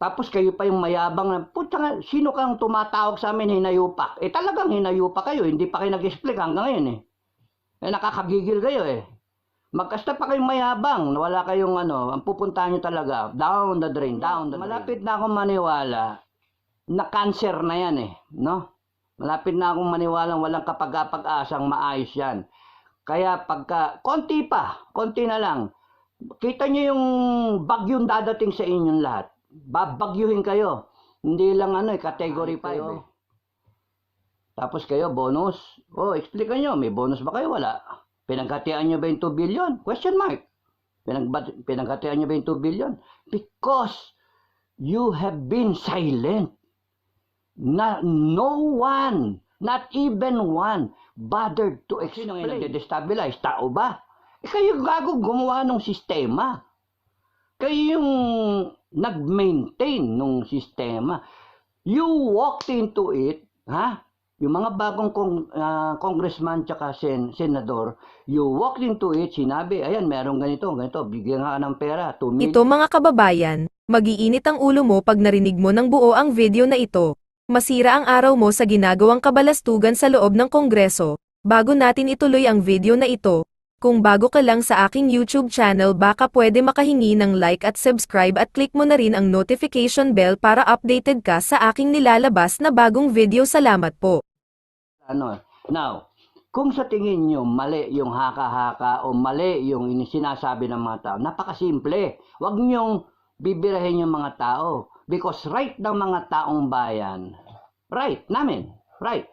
Tapos kayo pa yung mayabang na, puta nga, sino kang tumatawag sa amin hinayupak? Eh talagang hinayupak kayo, hindi pa kayo nag-explain hanggang ngayon eh. Eh nakakagigil kayo eh. Magkasta pa kayong mayabang, wala kayong ano, ang pupuntahan nyo talaga, down the drain, down the drain. Malapit na akong maniwala na cancer na yan eh, no? Malapit na akong maniwala walang kapag-asang maayos yan. Kaya pagka, konti na lang, kita nyo yung bagyong dadating sa inyong lahat. Babagyuhin kayo. Hindi lang ano category 5 eh. Tapos kayo, bonus. Oh, explica nyo, may bonus ba kayo? Wala. Pinaghatian nyo ba yung 2 billion? Question mark. Pinaghatian nyo ba yung 2 billion? Because you have been silent. No one, not even one, bothered to explain. Sino nga nagde-destabilize? Tao ba? Eh kayo gago gumawa ng sistema. Kayo yung nag-maintain ng sistema. You walked into it, ha? Yung mga bagong congressman tsaka senador, you walked into it, sinabi, ayan, meron ganito, bigyan nga ng pera, 2 million. Ito mga kababayan, magiinit ang ulo mo pag narinig mo ng buo ang video na ito. Masira ang araw mo sa ginagawang kabalastugan sa loob ng Kongreso. Bago natin ituloy ang video na ito, kung bago ka lang sa aking YouTube channel baka pwede makahingi ng like at subscribe at click mo na rin ang notification bell para updated ka sa aking nilalabas na bagong video. Salamat po. Now, kung sa tingin nyo mali yung haka-haka o mali yung sinasabi ng mga tao, napakasimple. Huwag nyong bibirahin yung mga tao. Because right ng mga taong bayan, right namin, right,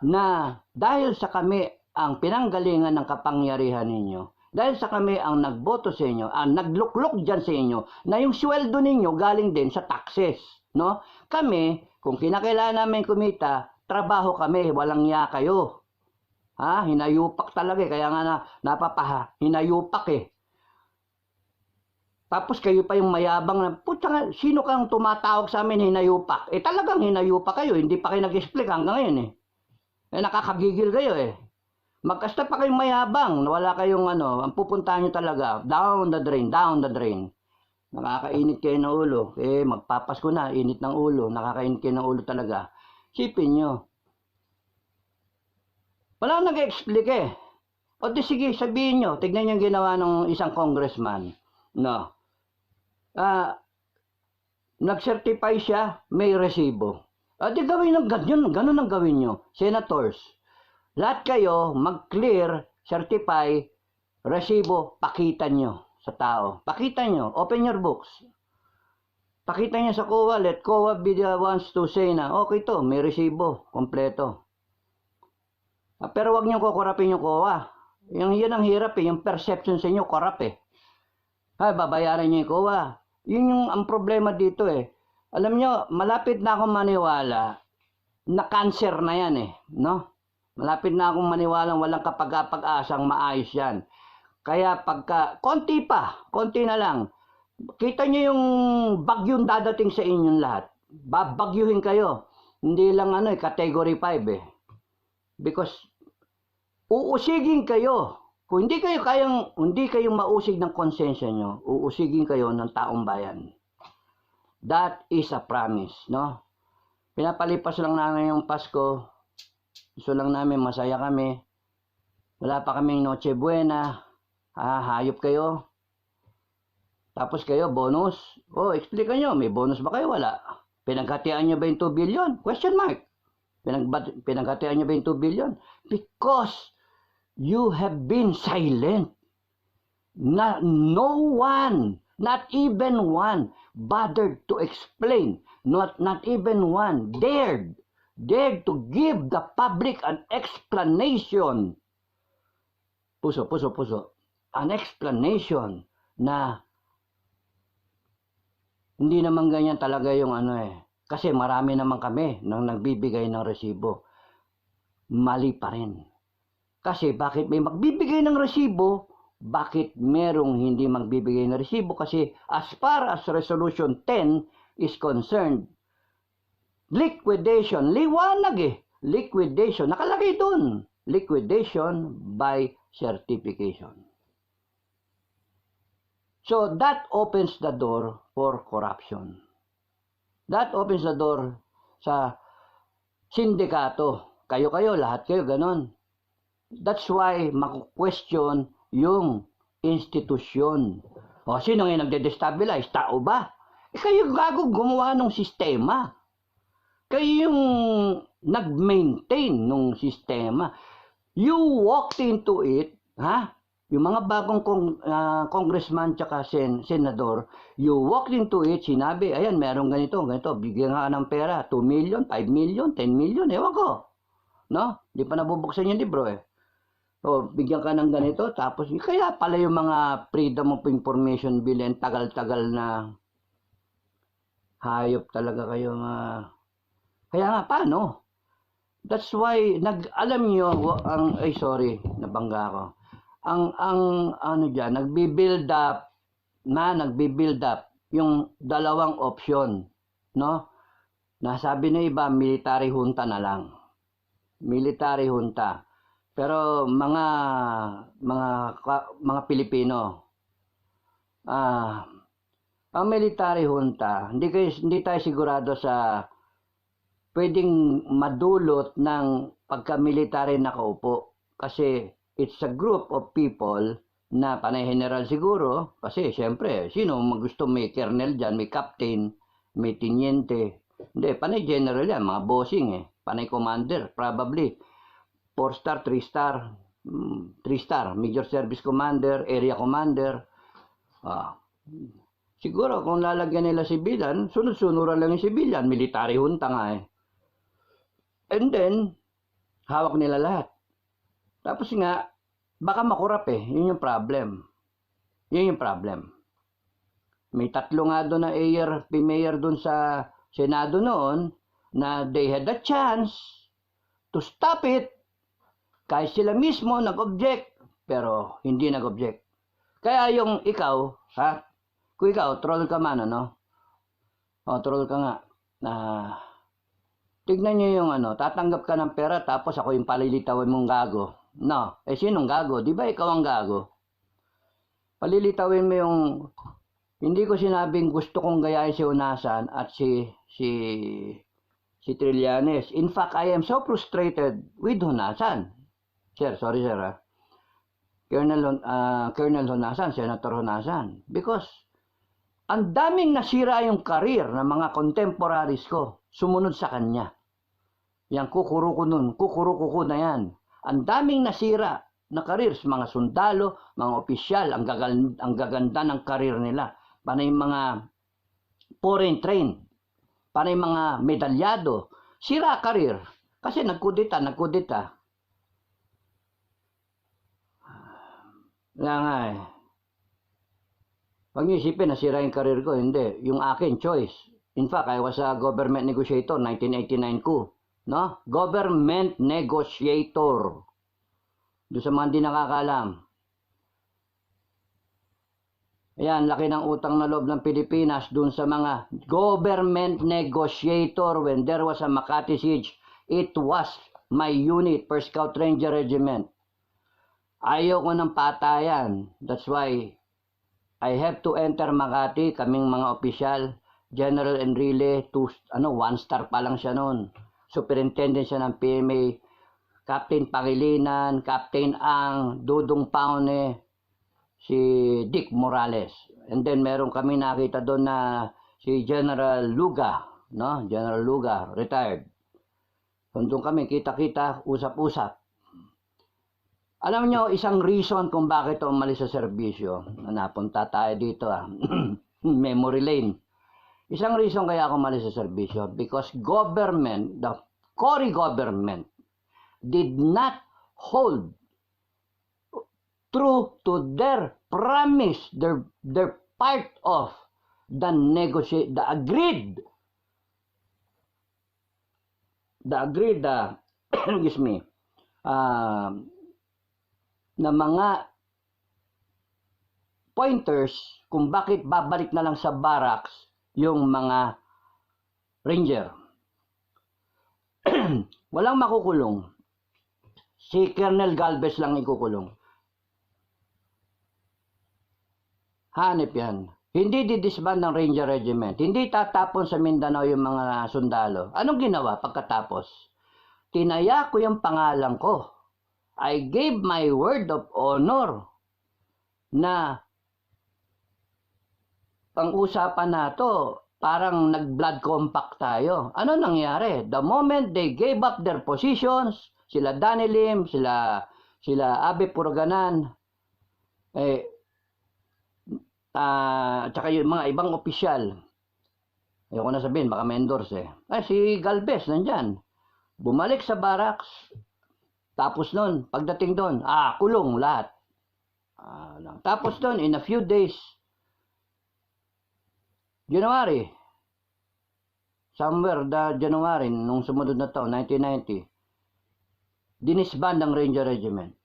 na dahil sa kami ang pinanggalingan ng kapangyarihan ninyo, dahil sa kami ang nagboto sa inyo, ang nagluklok dyan sa inyo, na yung sweldo ninyo galing din sa taxes, no? Kami, kung kinakailangan namin kumita, trabaho kami, walang ya kayo. Ha? Hinayupak talaga eh. Kaya nga hinayupak eh. Tapos kayo pa yung mayabang na, puta nga, sino kang tumatawag sa amin hinayupak? Eh talagang hinayupak kayo, hindi pa kayo nag-explain hanggang ngayon eh. Eh nakakagigil kayo eh. Magkasta pa kayong mayabang, wala kayong ano, ang pupuntahan nyo talaga, down the drain, down the drain. Nakakainit kayo ng ulo. Eh magpapasko na, init ng ulo, nakakainit kayo ng ulo talaga. Sipin nyo. Wala nag-explain eh. O di sige, sabihin nyo, tignan nyo yung ginawa ng isang congressman. No. Nag-certify siya, may resibo. Di gawin ng ganun ang gawin nyo. Senators, lahat kayo mag-clear, certify, resibo, pakita nyo sa tao. Pakita nyo, open your books. Pakita nyo sa COA, let COA be the ones to say na, okay to, may resibo, kompleto. Pero wag nyo kukurapin yung COA. Yan ang hirap eh, yung perception sa inyo, korap eh. Babayaran nyo yung COA. Yun yung ang problema dito eh. Alam nyo, malapit na akong maniwala na cancer na yan eh, no? Malapit na akong maniwala walang kapag-asang maayos yan. Kaya pagka, konti na lang, kita nyo yung bagyong dadating sa inyong lahat. Babagyuhin kayo. Hindi lang category 5 eh. Because, uusigin kayo. Kung hindi kayong mausig ng konsensya nyo, uusigin kayo ng taong bayan. That is a promise, no? Pinapalipas lang namin yung Pasko. Gusto lang namin masaya kami. Wala pa kaming Noche Buena. Hayop kayo. Tapos kayo, bonus. Oh, explica nyo, may bonus ba kayo? Wala. Pinaghatian nyo ba yung 2 billion? Question mark. Pinaghatian nyo ba yung 2 billion? Because you have been silent. No one, not even one, bothered to explain. Not even one dared to give the public an explanation. Puso. An explanation na hindi naman ganyan talaga yung Kasi marami naman kami nang nagbibigay ng resibo. Mali pa rin. Kasi bakit may magbibigay ng resibo, bakit merong hindi magbibigay ng resibo? Kasi as far as Resolution 10 is concerned, liquidation, liwanag eh. Liquidation, nakalagay dun. Liquidation by certification. So that opens the door for corruption. That opens the door sa sindikato. Kayo-kayo, lahat kayo, ganon. That's why maku-question yung institusyon. O, sino ngayon nagde-destabilize? Tao ba? Kayo gago gumawa ng sistema. Kayo yung nag-maintain ng sistema. You walked into it, ha? Yung mga bagong congressman tsaka senador, you walked into it, sinabi, ayan, meron ganito, bigyan nga ng pera, 2 million, 5 million, 10 million, ewan ko. No? Di pa nabubuksan yung libro eh. O, bigyan ka ng ganito, tapos, kaya pala yung mga Freedom of Information Bill, and tagal-tagal na hayop talaga kayo kaya nga, paano? That's why, alam nyo, nabangga ako. Nagbi-build up yung dalawang option, no? Nasabi na iba, military junta na lang. Military junta. Pero mga Pilipino, ang military junta, hindi tayo sigurado sa pwedeng madulot ng pagka-military nakaupo. Kasi it's a group of people na panay general siguro. Kasi syempre, sino gusto may colonel dyan, may captain, may teniente. Hindi, panay general yan, mga bossing eh. Panay commander, probably. 4-star, 3-star, 3-star, major service commander, area commander. Siguro kung lalagyan nila sibilan, sunod-sunuran lang yung sibilan, military junta nga eh. And then, hawak nila lahat. Tapos nga, baka makurap eh. Yun yung problem. Yun yung problem. May 3 nga doon na mayor doon sa Senado noon na they had a chance to stop it. Kahit sila mismo nag-object, pero hindi nag-object. Kaya yung ikaw, kung ikaw, troll ka man, ano? O, troll ka nga. Tignan nyo yung tatanggap ka ng pera tapos ako yung palilitawin mong gago. No, sinong gago? Di ba ikaw ang gago? Palilitawin mo yung, hindi ko sinabing gusto kong gayahin si Unasan at si Trillanes. In fact, I am so frustrated with Unasan. Sir, sorry sir Colonel Honasan, Senator Honasan. Because, ang daming nasira yung karir ng mga contemporaries ko, sumunod sa kanya. Yang kukuruko na yan. Ang daming nasira na karir sa mga sundalo, mga opisyal, ang gaganda ng karir nila. Panay mga foreign trained, panay mga medalyado, sira karir. Kasi nagkudita. Kaya nga eh. Huwag niyo isipin na sira yung karir ko. Hindi. Yung akin, choice. In fact, I was a government negotiator, 1989 ko. No? Government negotiator. Doon sa mga hindi nakakalam. Ayan, laki ng utang na loob ng Pilipinas doon sa mga government negotiator. When there was a Makati siege, it was my unit, 1st Scout Ranger Regiment. Ayaw ko ng patayan. That's why I have to enter Makati, kaming mga opisyal, General Enrile, 1-star pa lang siya noon. Superintendent siya ng PMA, Captain Pangilinan, Captain Ang, Dudong Paune, si Dick Morales. And then meron kami nakita doon na si General Luga, no? General Luga, retired. Doon kami, kita-kita, usap-usap. Alam nyo, isang reason kung bakit umalis sa serbisyo, napunta tayo dito memory lane. Isang reason kaya ako umalis sa serbisyo, because government, the Cory government, did not hold true to their promise, their part of the agreed, excuse me, na mga pointers kung bakit babalik na lang sa barracks yung mga ranger. Walang makukulong. Si Colonel Galvez lang ikukulong. Hanip yan. Hindi didisband ng Ranger Regiment. Hindi tatapon sa Mindanao yung mga sundalo. Anong ginawa pagkatapos? Tinaya ko yung pangalan ko. I gave my word of honor na pang-usapan nato, parang nag-blood compact tayo. Ano nangyari? The moment they gave up their positions, sila Danny Lim, sila Abe Purganan, tsaka yung mga ibang opisyal, ayoko na sabihin, baka may endorse si Galvez nandyan, bumalik sa barracks, tapos nun, pagdating doon, kulong lahat. Tapos doon, in a few days, January, nung sumunod na taon, 1990, dinisband ng Ranger Regiment.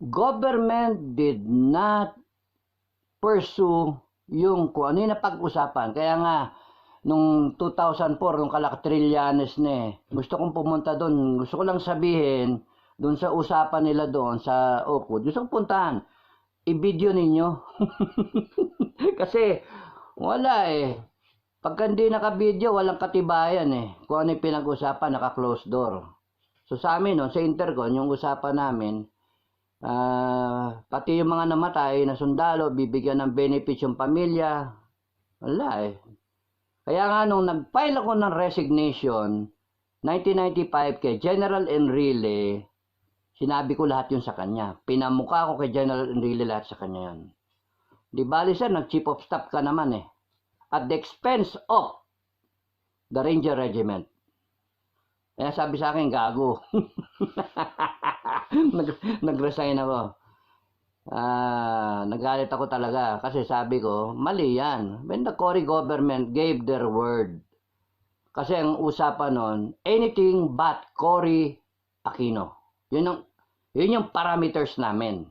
Government did not pursue yung kung ano yung napag-usapan. Kaya nga, nung 2004, nung Trillanes gusto kong pumunta doon. Gusto ko lang sabihin, doon sa usapan nila doon, sa Oakwood, gusto kong puntahan. I-video ninyo. Kasi, wala Pagka hindi naka-video, walang katibayan Kung ano yung pinag-usapan, naka-closed door. So sa amin, sa Intercon, yung usapan namin, pati yung mga namatay na sundalo, bibigyan ng benefits yung pamilya. Wala Kaya nga nung nag-file ako ng resignation, 1995 kay General Enrile, sinabi ko lahat yun sa kanya. Pinamukha ko kay General Enrile lahat sa kanya yun. Di bali sir, nag-chief of staff ka naman at the expense of the Ranger Regiment. Kaya sabi sa akin, gago. Nag-resign ako. Nagalit ako talaga kasi sabi ko, mali yan. When the Cory government gave their word. Kasi ang usapan nun, anything but Cory Aquino. Yun yung parameters namin.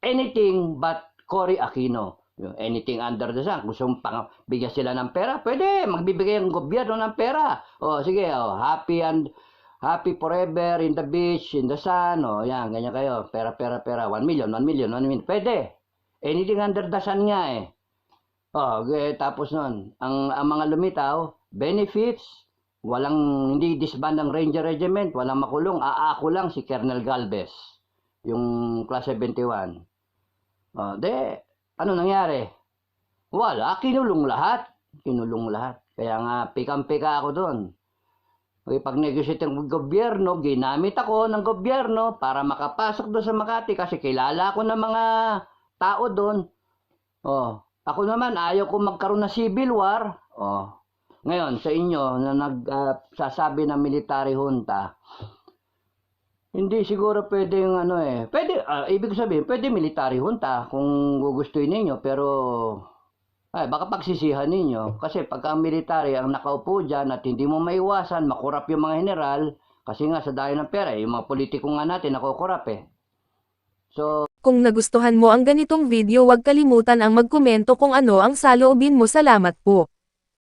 Anything but Cory Aquino. Anything under the sun. Gusto mong bigyan sila ng pera, pwede. Magbibigay ang gobyerno ng pera. Sige, happy forever in the beach, in the sun. Yan, ganyan kayo. Pera. 1 million. Pwede. Anything under the sun nga okay, tapos nun, ang mga lumitaw, benefits, hindi disband ng Ranger Regiment, walang makulong, aako lang si Colonel Galvez, yung class 71. Ano nangyari? Wala, kinulong lahat. Kaya nga, pikang-pika ako doon. Pag-negotiate ng gobyerno, ginamit ako ng gobyerno para makapasok doon sa Makati kasi kilala ko ng mga tao doon. Ako naman, ayaw ko magkaroon ng civil war. Ngayon, sa inyo, na nagsasabi ng military junta, hindi siguro pwede yung pwede, ibig sabihin, pwede military junta kung gugustuhin ninyo, pero baka pagsisihan ninyo. Kasi pagka ang military ang nakaupo dyan at hindi mo maiwasan, makurap yung mga general, kasi nga sa dahil ng pera, yung mga politiko nga natin nakukurap So, kung nagustuhan mo ang ganitong video, huwag kalimutan ang magkomento kung ano ang saloobin mo. Salamat po.